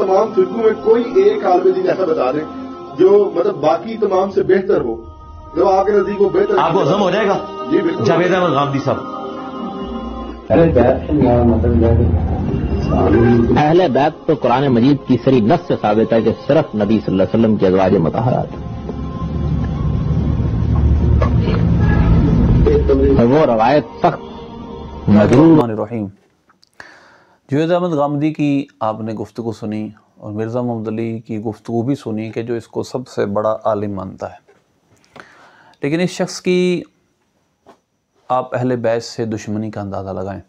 تمام فرقوں میں کوئی ایک عالم دین ایسا بتا دیں جو مطلب باقی تمام سے بہتر ہو، جو آپ کے نزدیک وہ بہتر آپ کو ہضم ہو جائے گا؟ جی بالکل. جاوید احمد غامدی صاحب. اہل بیت تو قرآن مجید کی صریح نص سے ثابت ہے کہ صرف نبی صلی اللہ علیہ وسلم کے ازواج مطہرات، وہ روایت سخت الرحمن الرحیم. جاوید احمد غامدی کی آپ نے گفتگو سنی اور مرزا محمد علی کی گفتگو بھی سنی کہ جو اس کو سب سے بڑا عالم مانتا ہے، لیکن اس شخص کی آپ اہل بیت سے دشمنی کا اندازہ لگائیں.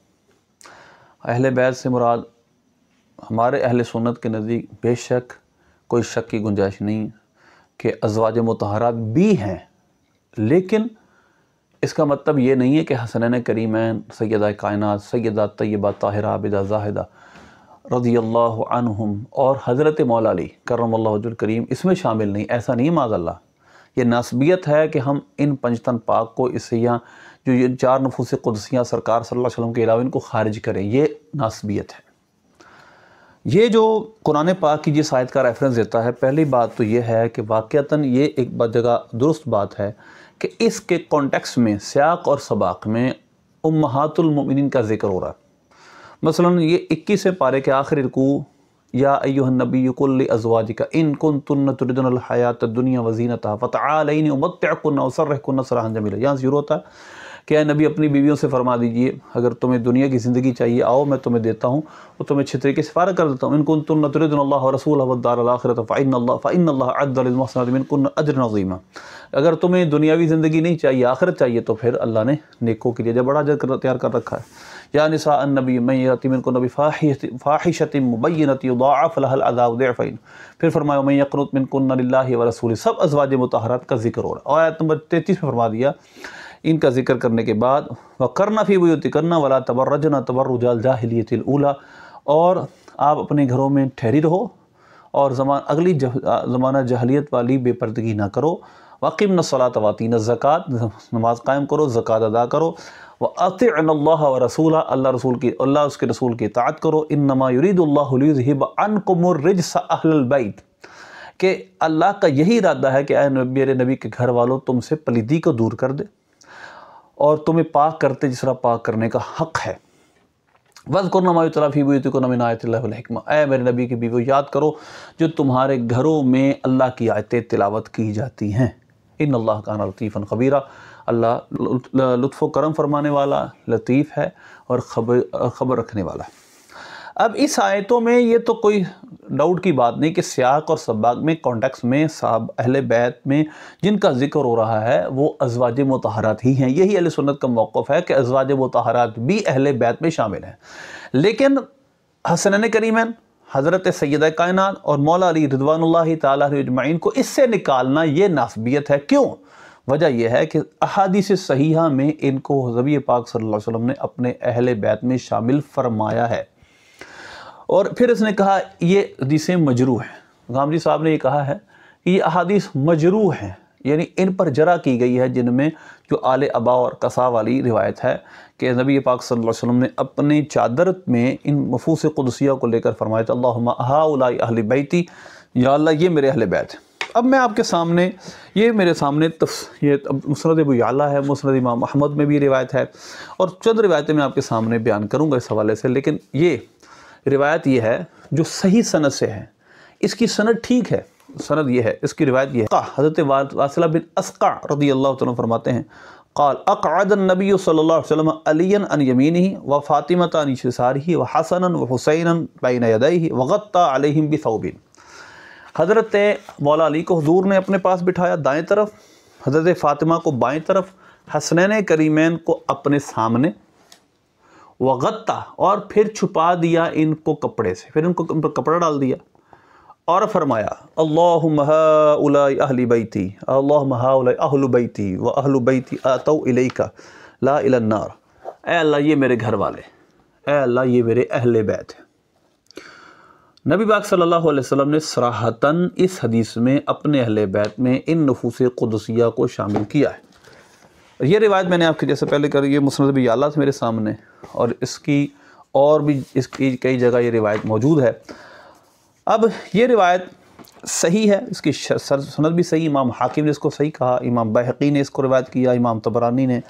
اہل بیت سے مراد ہمارے اہل سنت کے نزدیک بے شک کوئی شک کی گنجائش نہیں کہ ازواج مطہرات بھی ہیں، لیکن اس کا مطلب یہ نہیں ہے کہ حسنین کریمین سیدہ کائنات سیدہ طیبہ طاہرہ عابدہ زاہدہ رضی اللہ عنہم اور حضرت مولا علی کرم اللہ وجہ الکریم اس میں شامل نہیں. ایسا نہیں معاذ اللہ. یہ ناسبیت ہے کہ ہم ان پنجتن پاک کو اس سے یہاں جو یہ 4 نفوس قدسیاں سرکار صلی اللہ علیہ وسلم کے علاوہ ان کو خارج کریں، یہ ناسبیت ہے. یہ جو قرآن پاک کی جس آیت کا ریفرنس دیتا ہے، پہلی بات تو یہ ہے کہ واقعتاً یہ ایک جگہ درست بات ہے کہ اس کے کانٹیکس میں سیاق اور سباق میں امہات المؤمنین کا ذکر ہو رہا ہے. مثلاً یہ 21 پارے کے آخری رکوع، یا ایھا النبی قل لازواجک ان کنتن تردن الحیات الدنیا وزینتها فتعالین امتعکن واسرحکن سراحا جمیلا. یہاں ضرور ہوتا ہے کہ اے نبی اپنی بیویوں سے فرما دیجئے اگر تمہیں دنیا کی زندگی چاہیے آؤ میں تمہیں دیتا ہوں اور تمہیں اچھے طریقے سے فارغ کر دیتا ہوں. ان کنتن تردن اللہ ورسولہ والدار الآخرۃ فإن اللہ اعد للمحسنات منکن اجرا عظیما. اگر تمہیں دنیاوی زندگی نہیں چاہیے آخرت چاہیے تو پھر اللہ نے نیکوں کے لیے جب بڑا اجر تیار کر رکھا ہے. یا نساء النبی من یأتی منکن بفاحشۃ مبینۃ یضاعف لها العذاب ضعفین. پھر فرمایا من یقنط منکن للہ ورسولہ. سب ازواج مطہرات کا ذکر ہو رہا ہے. اور آیت نمبر 33 میں فرما دیا ان کا ذکر کرنے کے بعد وَقَرْنَ فِي بُيُوتِكُنَّ وَلَا تَبَرَّجْنَ تَبَرُّجَ الْجَاهِلِيَّةِ الْأُولَىٰ. اور آپ اپنے گھروں میں ٹھہری رہو اور اگلی زمانہ جاہلیت والی بے پردگی نہ کرو. وَأَقِمْنَ الصَّلَاةَ وَآتِينَ الزَّكَاةَ. نماز قائم کرو، زکوٰۃ ادا کرو. وَأَطِعْنَ اللَّهَ وَرَسُولَهُ. اللہ اس کے رسول کی اطاعت کرو. إِنَّمَا يُرِيدُ اللَّهُ لِيُذْهِبَ عَنْكُمُ الرِّجْسَ أَهْلَ الْبَيْتِ. کہ اللہ کا یہی ارادہ ہے کہ اے میرے نبی کے گھر والوں تم سے پلیدی کو دور کر دے اور تمہیں پاک کرتے جس طرح پاک کرنے کا حق ہے. وَاذْكُرْنَ مَا يُتْلَىٰ فِي بُيُوتِكُنَّ مِنْ آیَاتِ اللَّهِ وَالْحِکْمَةِ. اے میرے نبی کی بیویوں یاد کرو جو تمہارے گھروں میں اللہ کی آیتیں تلاوت کی جاتی ہیں. ان اللہ کان لطیفا خبیرا. اللہ لطف و کرم فرمانے والا لطیف ہے اور خبر رکھنے والا ہے. اب اس آیتوں میں یہ تو کوئی ڈاؤٹ کی بات نہیں کہ سیاق اور سباق میں کانٹیکس میں صاحب اہل بیت میں جن کا ذکر ہو رہا ہے وہ ازواج مطہرات ہی ہیں. یہی اہل سنت کا موقف ہے کہ ازواج مطہرات بھی اہل بیت میں شامل ہیں. لیکن حسنین کریمین حضرت سیدہ کائنات اور مولا علی رضوان اللہ تعالیٰ اجمعین کو اس سے نکالنا یہ ناسبیت ہے. کیوں؟ وجہ یہ ہے کہ احادیث صحیحہ میں ان کو نبی پاک صلی اللہ علیہ وسلم نے اپنے اہل بیت میں شامل فرمایا ہے. اور پھر اس نے کہا یہ حدیثیں مجروح ہیں. غامدی صاحب نے یہ کہا ہے کہ یہ احادیث مجروح ہیں، یعنی ان پر جرح کی گئی ہے، جن میں جو آل ابا اور قصا والی روایت ہے کہ نبی پاک صلی اللہ علیہ وسلم نے اپنی چادر میں ان نفوس قدسیہ کو لے کر فرمایا تھا اللہم ہؤلاء اہل بیتی، یا اللہ یہ میرے اہل بیت ہیں. اب میں آپ کے سامنے یہ میرے سامنے یہ مسند ابو یعلا ہے، مسند امام احمد میں بھی روایت ہے اور چند روایتیں میں آپ کے سامنے بیان کروں گا اس حوالے سے. لیکن یہ روایت یہ ہے جو صحیح سند سے ہے، اس کی سند ٹھیک ہے. سند یہ ہے، اس کی روایت یہ ہے. حضرت واصلہ بن اسقع رضی اللہ عنہ فرماتے ہیں قال اقعد النبی صلی اللہ علیہ وسلم علی عن یمینہ وفاطمۃ عن یسارہ وحسنا وحسینا بین یدیہ وغطى علیہم بثوب. حضرت مولا علی کو حضور نے اپنے پاس بٹھایا دائیں طرف، حضرت فاطمہ کو بائیں طرف، حسنین کریمین کو اپنے سامنے، وغطا اور پھر چھپا دیا ان کو کپڑے سے، پھر ان کو کپڑا ڈال دیا اور فرمایا اللہم ہؤلاء اہل بیتی، اللہم ہؤلاء اہل بیتی و اہل بیتی آتوا الیک لا الی النار. اے اللہ یہ میرے گھر والے، اے اللہ یہ میرے اہل بیت ہیں. نبی پاک صلی اللہ علیہ وسلم نے صراحتاً اس حدیث میں اپنے اہل بیت میں ان نفوس قدسیہ کو شامل کیا ہے. یہ روایت میں نے آپ کے جیسے پہلے کری، یہ مسند ابی یعلا میرے سامنے، اور اس کی اور بھی اس کی کئی جگہ یہ روایت موجود ہے. اب یہ روایت صحیح ہے، اس کی سند بھی صحیح، امام حاکم نے اس کو صحیح کہا، امام بہقی نے اس کو روایت کیا، امام طبرانی نے،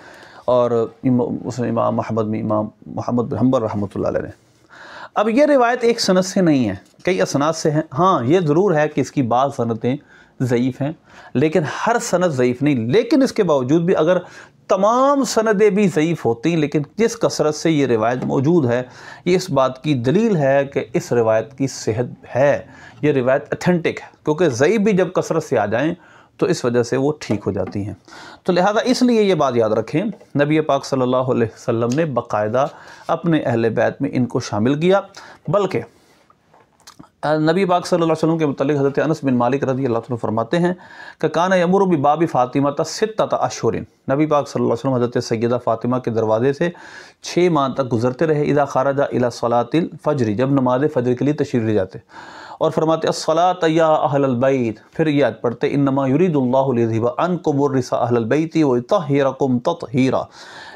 اور امام محمد بن حنبل رحمۃ اللہ علیہ نے۔ اب یہ روایت ایک سند سے نہیں ہے، کئی اسناد سے ہیں۔ ہاں یہ ضرور ہے کہ اس کی بعض سندیں ضعیف ہیں، لیکن ہر سند ضعیف نہیں، لیکن اس کے باوجود بھی اگر تمام سندیں بھی ضعیف ہوتی ہیں، لیکن جس کثرت سے یہ روایت موجود ہے، یہ اس بات کی دلیل ہے کہ اس روایت کی صحت ہے، یہ روایت اتھینٹک ہے، کیونکہ ضعیف بھی جب کثرت سے آ جائیں تو اس وجہ سے وہ ٹھیک ہو جاتی ہیں۔ تو لہذا اس لیے یہ بات یاد رکھیں، نبی پاک صلی اللہ علیہ وسلم نے باقاعدہ اپنے اہل بیت میں ان کو شامل کیا، بلکہ نبی پاک صلی اللہ علیہ وسلم کے متعلق حضرت انس بن مالک رضی اللہ عنہ فرماتے ہیں کہ کان یمر بباب فاطمہ ستۃ اشہر، نبی پاک صلی اللہ علیہ وسلم حضرت سیدہ فاطمہ کے دروازے سے 6 ماہ تک گزرتے رہے، اذا خرج الی صلاۃ الفجر، جب نماز فجر کے لیے تشریف لے جاتے، اور فرماتے الصلاۃ یا اہل البیت، پھر یہ آیت پڑھتے انما یرید اللہ لیذھب عنکم الرجس اہل البیت ویطہرکم تطہیرا۔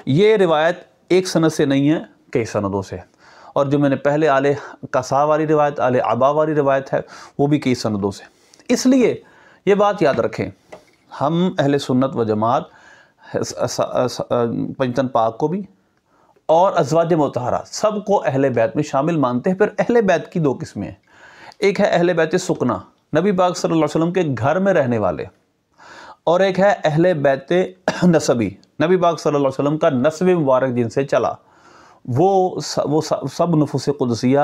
یہ روایت ایک سند سے نہیں ہے، کئی سندوں سے، اور جو میں نے پہلے آل قصا والی روایت، آل عبا والی روایت ہے، وہ بھی کئی سندوں سے۔ اس لیے یہ بات یاد رکھیں، ہم اہل سنت و جماعت پنجتن پاک کو بھی اور ازواج مطہرات سب کو اہل بیت میں شامل مانتے ہیں۔ پھر اہل بیت کی 2 قسمیں ہیں، ایک ہے اہل بیت سکنا، نبی پاک صلی اللہ علیہ وسلم کے گھر میں رہنے والے، اور ایک ہے اہل بیت نسبی، نبی پاک صلی اللہ علیہ وسلم کا نسب مبارک جن سے چلا، وہ سب نفوس قدسیہ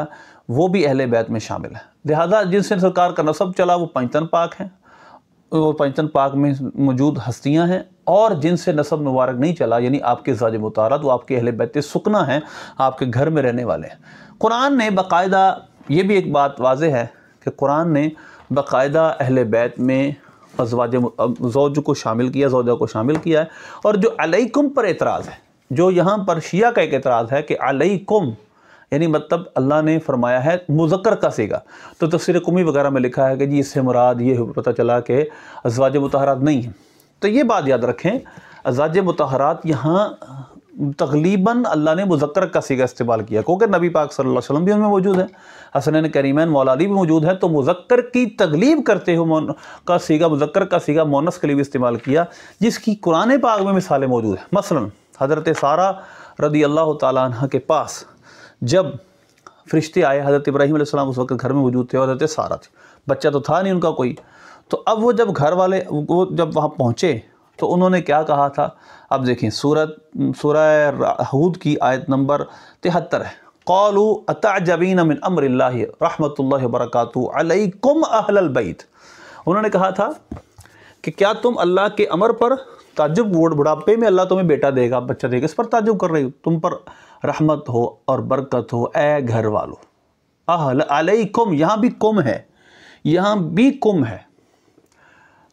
وہ بھی اہل بیت میں شامل ہے۔ لہذا جن سے سرکار کا نسب چلا وہ پنجتن پاک ہیں، وہ پنجتن پاک میں موجود ہستیاں ہیں، اور جن سے نسب مبارک نہیں چلا یعنی آپ کے ازواج مطہرات، وہ آپ کے اہل بیت سکنا ہیں، آپ کے گھر میں رہنے والے ہیں۔ قرآن نے باقاعدہ، یہ بھی ایک بات واضح ہے کہ قرآن نے باقاعدہ اہل بیت میں زوج کو شامل کیا، زوجہ کو شامل کیا ہے، اور جو علیکم پر اعتراض ہے، جو یہاں پر شیعہ کا ایک اعتراض ہے کہ علیکم یعنی مطلب اللہ نے فرمایا ہے مذکر کا صیغہ، تو تفسیر قمی وغیرہ میں لکھا ہے کہ جی اس سے مراد یہ پتہ چلا کہ ازواج مطہرات نہیں ہیں۔ تو یہ بات یاد رکھیں، ازواج مطہرات یہاں تغلیباً اللہ نے مذکر کا صیغہ استعمال کیا، کیونکہ نبی پاک صلی اللہ علیہ وسلم بھی ان میں موجود ہے، حسنین کریمین مولا علی بھی موجود ہے، تو مذکر کی تغلیب کرتے ہوئے کا صیغہ، مذکر کا صیغہ مؤنث کے لیے بھی استعمال کیا، جس کی قرآن پاک میں مثالیں موجود ہیں۔ مثلا حضرت سارہ رضی اللہ تعالیٰ عنہ کے پاس جب فرشتے آئے، حضرت ابراہیم علیہ السلام اس وقت گھر میں موجود تھے، اور حضرت سارہ تھی، بچہ تو تھا نہیں ان کا کوئی، تو اب وہ جب گھر والے وہ جب وہاں پہنچے تو انہوں نے کیا کہا تھا، اب دیکھیں سورہ ہود کی آیت نمبر 73 ہے، قالوا اتعجبین من امر اللہ رحمۃ اللہ وبرکاتہ علیکم اہل البیت، انہوں نے کہا تھا کہ کیا تم اللہ کے امر پر تعجب، بڑھاپے میں اللہ تمہیں بیٹا دے گا، بچہ دے گا، اس پر تعجب کر رہی ہو، تم پر رحمت ہو اور برکت ہو اے گھر والو، اہل علیکم، یہاں بھی کم ہے، یہاں بھی کم ہے،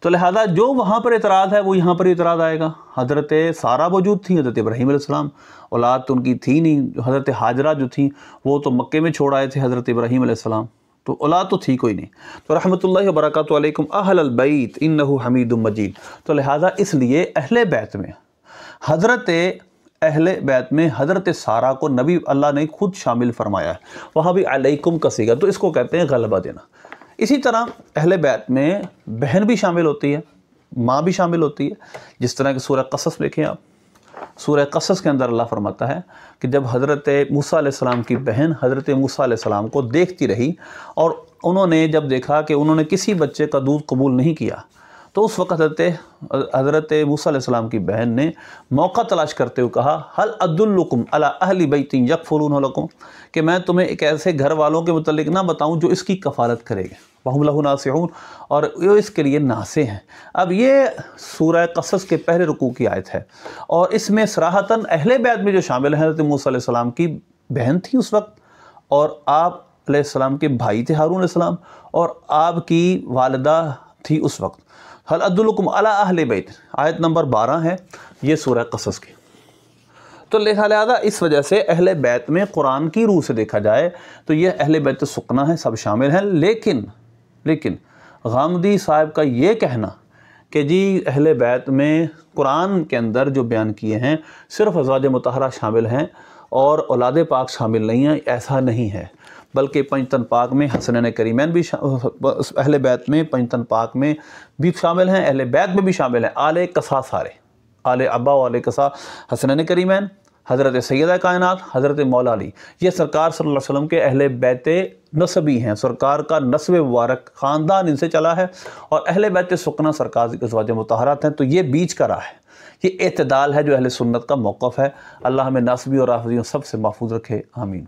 تو لہذا جو وہاں پر اعتراض ہے وہ یہاں پر اعتراض آئے گا۔ حضرت سارہ موجود تھی، حضرت ابراہیم علیہ السلام، اولاد تو ان کی تھی نہیں، حضرت ہاجرہ جو تھیں وہ تو مکے میں چھوڑ آئے تھے حضرت ابراہیم علیہ السلام، تو اولاد تو تھی کوئی نہیں، تو رحمۃ اللہ وبرکاتہ علیکم اہل البیت انہ حمید مجید، تو لہذا اس لیے اہل بیت میں حضرت سارہ کو نبی اللہ نے خود شامل فرمایا ہے، وہاں بھی علیکم کا صیغہ، تو اس کو کہتے ہیں غلبہ دینا۔ اسی طرح اہل بیت میں بہن بھی شامل ہوتی ہے، ماں بھی شامل ہوتی ہے، جس طرح کہ سورہ قصص دیکھیں آپ، سورہ قصص کے اندر اللہ فرماتا ہے کہ جب حضرت موسیٰ علیہ السلام کی بہن حضرت موسیٰ علیہ السلام کو دیکھتی رہی، اور انہوں نے جب دیکھا کہ انہوں نے کسی بچے کا دودھ قبول نہیں کیا، تو اس وقت حضرت موسیٰ علیہ السلام کی بہن نے موقع تلاش کرتے ہوئے کہا هل ادلکم علی اہل بیت یکفلونہ لکم، کہ میں تمہیں ایک ایسے گھر والوں کے متعلق نہ بتاؤں جو اس کی کفالت کرے گا، وہم لہ ناصحون، اور وہ اس کے لیے ناصح ہیں۔ اب یہ سورہ قصص کے پہلے رکوع کی آیت ہے، اور اس میں صراحتاً اہل بیت میں جو شامل ہیں حضرت موسیٰ علیہ السلام کی بہن تھی اس وقت، اور آپ علیہ السلام کے بھائی تھے ہارون علیہ السلام، اور آپ کی والدہ تھی اس وقت۔ هل ادلکم علی اہل بیت آیت نمبر 12 ہے یہ سورہ قصص کی۔ تو لہذا اس وجہ سے اہل بیت میں قرآن کی روح سے دیکھا جائے تو یہ اہل بیت سکنا ہے، سب شامل ہیں، لیکن غامدی صاحب کا یہ کہنا کہ جی اہل بیت میں قرآن کے اندر جو بیان کیے ہیں صرف ازواج مطہرہ شامل ہیں اور اولاد پاک شامل نہیں ہیں، ایسا نہیں ہے، بلکہ پنجتن پاک میں حسنین کریمین بھی اہل بیت میں پنجتن پاک میں بھی شامل ہیں، اہل بیت میں بھی شامل ہیں، آل قصا سارے، آل عبا و آل قصا حسنین کریمین، حضرت سیدہ کائنات حضرت مولا علی، یہ سرکار صلی اللہ علیہ وسلم کے اہل بیت نسبی ہیں، سرکار کا نسب مبارک خاندان ان سے چلا ہے، اور اہل بیت سکنہ سرکار کی ازواج مطہرات ہیں۔ تو یہ بیچ کا راہ ہے، یہ اعتدال ہے جو اہل سنت کا موقف ہے۔ اللہ ہمیں ناسبی اور رافضیوں سب سے محفوظ رکھے، آمین۔